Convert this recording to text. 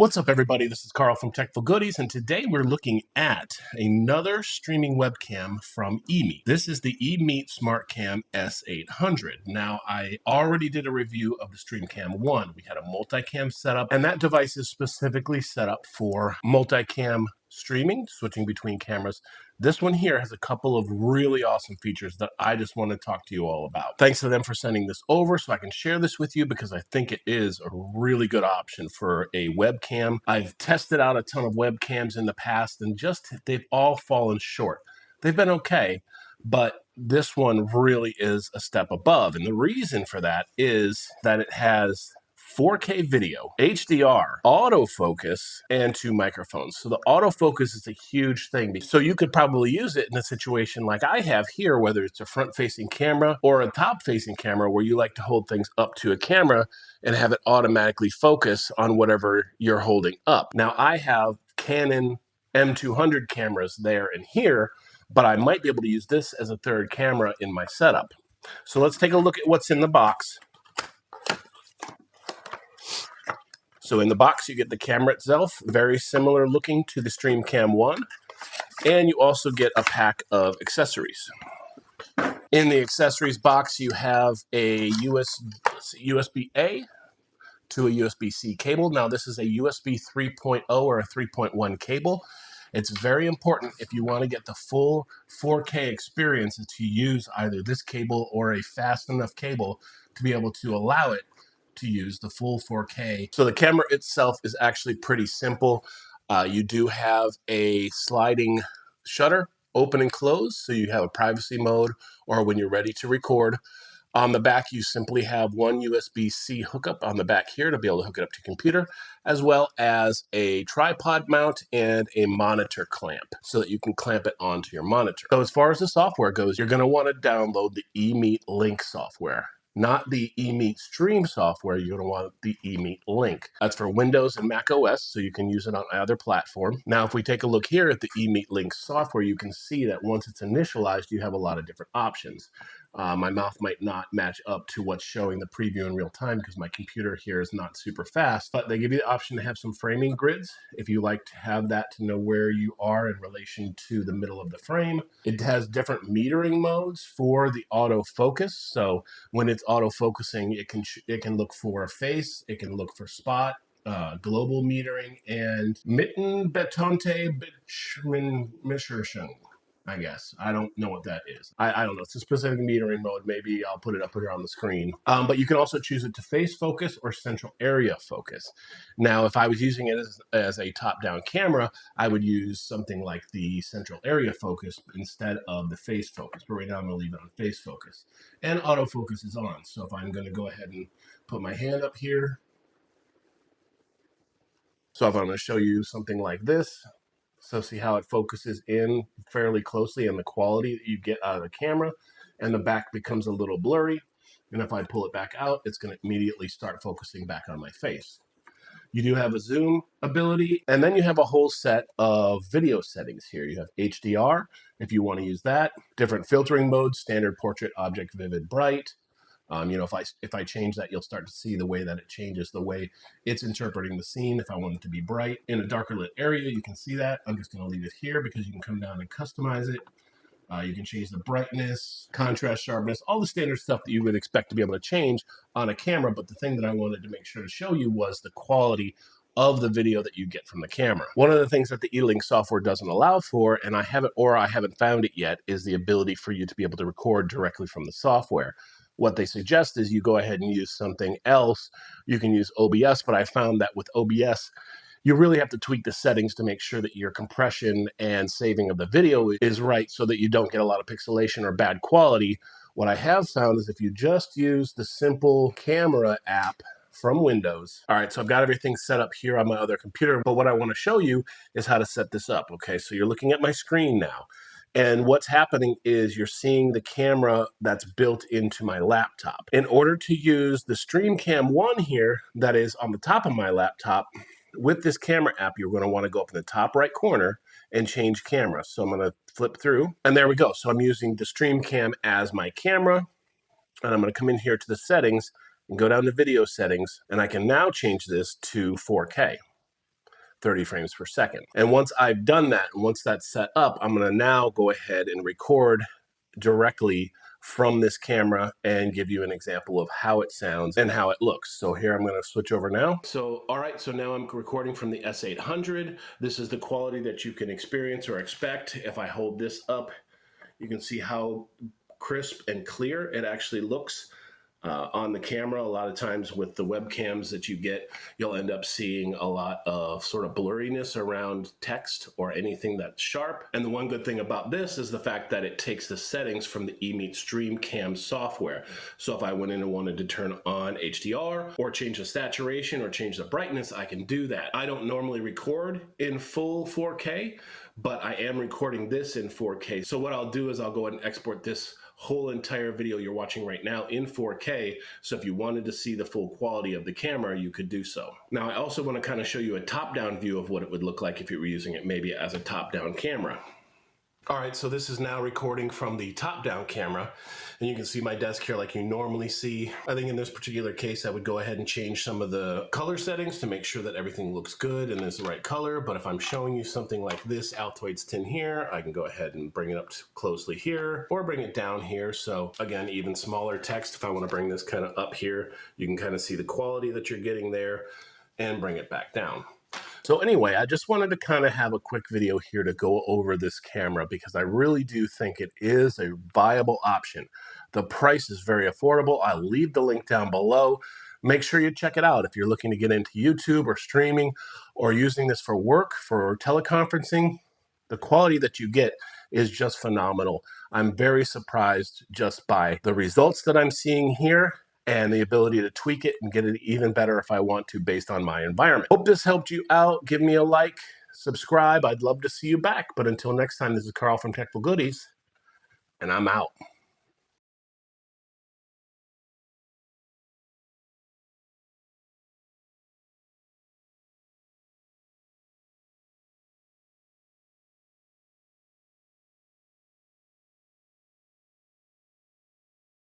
What's up, everybody? This is Carl from Techful Goodies, and today we're looking at another streaming webcam from EMEET. This is the EMEET SmartCam S800. Now, I already did a review of the StreamCam 1. We had a multicam setup, and that device is specifically set up for multicam streaming, switching between cameras. This one here has a couple of really awesome features that I just want to talk to you all about. Thanks to them for sending this over so I can share this with you, because I think it is a really good option for a webcam. I've tested out a ton of webcams in the past, and they've all fallen short. They've been okay, but this one really is a step above. And the reason for that is that it has 4K video, HDR, autofocus, and 2 microphones. So the autofocus is a huge thing. So you could probably use it in a situation like I have here, whether it's a front-facing camera or a top-facing camera where you like to hold things up to a camera and have it automatically focus on whatever you're holding up. Now, I have Canon M200 cameras there and here, but I might be able to use this as a third camera in my setup. So let's take a look at what's in the box. So in the box, you get the camera itself, very similar looking to the StreamCam 1, and you also get a pack of accessories. In the accessories box, you have a USB-A to a USB-C cable. Now, this is a USB 3.0 or a 3.1 cable. It's very important if you want to get the full 4K experience to use either this cable or a fast enough cable to be able to allow it to use the full 4K. So the camera itself is actually pretty simple. You do have a sliding shutter, open and close, so you have a privacy mode or when you're ready to record. On the back, you simply have one USB-C hookup on the back here to be able to hook it up to your computer, as well as a tripod mount and a monitor clamp so that you can clamp it onto your monitor. So as far as the software goes, you're going to want to download the EMEET Link software. Not the EMEET Stream software, you're going to want the EMEET Link. That's for Windows and Mac OS, so you can use it on either platform. Now, if we take a look here at the EMEET Link software, you can see that once it's initialized, you have a lot of different options. My mouth might not match up to what's showing the preview in real time because my computer here is not super fast, but they give you the option to have some framing grids if you like to have that to know where you are in relation to the middle of the frame. It has different metering modes for the autofocus. So when it's autofocusing, it can look for face, it can look for spot, global metering, and mitten betonte bitchminishern. I guess. I don't know what that is. I don't know. It's a specific metering mode. Maybe I'll put it up here on the screen. But you can also choose it to face focus or central area focus. Now, if I was using it as a top-down camera, I would use something like the central area focus instead of the face focus. But right now, I'm going to leave it on face focus. And autofocus is on. So if I'm going to go ahead and put my hand up here. So if I'm going to show you something like this. So see how it focuses in fairly closely and the quality that you get out of the camera, and the back becomes a little blurry. And if I pull it back out, it's going to immediately start focusing back on my face. You do have a zoom ability, and then you have a whole set of video settings here. You have HDR, if you want to use that, different filtering modes, standard, portrait, object, vivid, bright. If I change that, you'll start to see the way that it changes, the way it's interpreting the scene. If I want it to be bright in a darker lit area, you can see that. I'm just going to leave it here because you can come down and customize it. You can change the brightness, contrast, sharpness, all the standard stuff that you would expect to be able to change on a camera. But the thing that I wanted to make sure to show you was the quality of the video that you get from the camera. One of the things that the E-Link software doesn't allow for, and I haven't found it yet, is the ability for you to be able to record directly from the software. What they suggest is you go ahead and use something else. You can use OBS, but I found that with OBS, you really have to tweak the settings to make sure that your compression and saving of the video is right so that you don't get a lot of pixelation or bad quality. What I have found is if you just use the simple camera app from Windows. All right, so I've got everything set up here on my other computer, but what I want to show you is how to set this up. Okay, so you're looking at my screen now. And what's happening is you're seeing the camera that's built into my laptop. In order to use the StreamCam 1 here that is on the top of my laptop, with this camera app, you're going to want to go up in the top right corner and change camera. So I'm going to flip through, and there we go. So I'm using the StreamCam as my camera, and I'm going to come in here to the settings and go down to video settings, and I can now change this to 4K. 30 frames per second. And once I've done that, and once that's set up, I'm gonna now go ahead and record directly from this camera and give you an example of how it sounds and how it looks. So here I'm going to switch over now. So all right, so now I'm recording from the S800. This is the quality that you can experience or expect. If I hold this up, you can see how crisp and clear it actually looks on the camera. A lot of times with the webcams that you get, you'll end up seeing a lot of sort of blurriness around text or anything that's sharp. And the one good thing about this is the fact that it takes the settings from the EMEET SmartCam software. So if I went in and wanted to turn on HDR or change the saturation or change the brightness, I can do that. I don't normally record in full 4K, but I am recording this in 4K. So what I'll do is I'll go ahead and export this whole entire video you're watching right now in 4K. So if you wanted to see the full quality of the camera, you could do so. Now, I also want to kind of show you a top-down view of what it would look like if you were using it maybe as a top-down camera. All right, so this is now recording from the top-down camera, and you can see my desk here like you normally see. I think in this particular case, I would go ahead and change some of the color settings to make sure that everything looks good and is the right color. But if I'm showing you something like this Altoids tin here, I can go ahead and bring it up closely here or bring it down here. So again, even smaller text, if I want to bring this kind of up here, you can kind of see the quality that you're getting there and bring it back down. So anyway, I just wanted to kind of have a quick video here to go over this camera because I really do think it is a viable option. The price is very affordable. I'll leave the link down below. Make sure you check it out if you're looking to get into YouTube or streaming or using this for work, for teleconferencing. The quality that you get is just phenomenal. I'm very surprised just by the results that I'm seeing here and the ability to tweak it and get it even better if I want to based on my environment. Hope this helped you out. Give me a like, subscribe. I'd love to see you back. But until next time, this is Carl from Technical Goodies, and I'm out.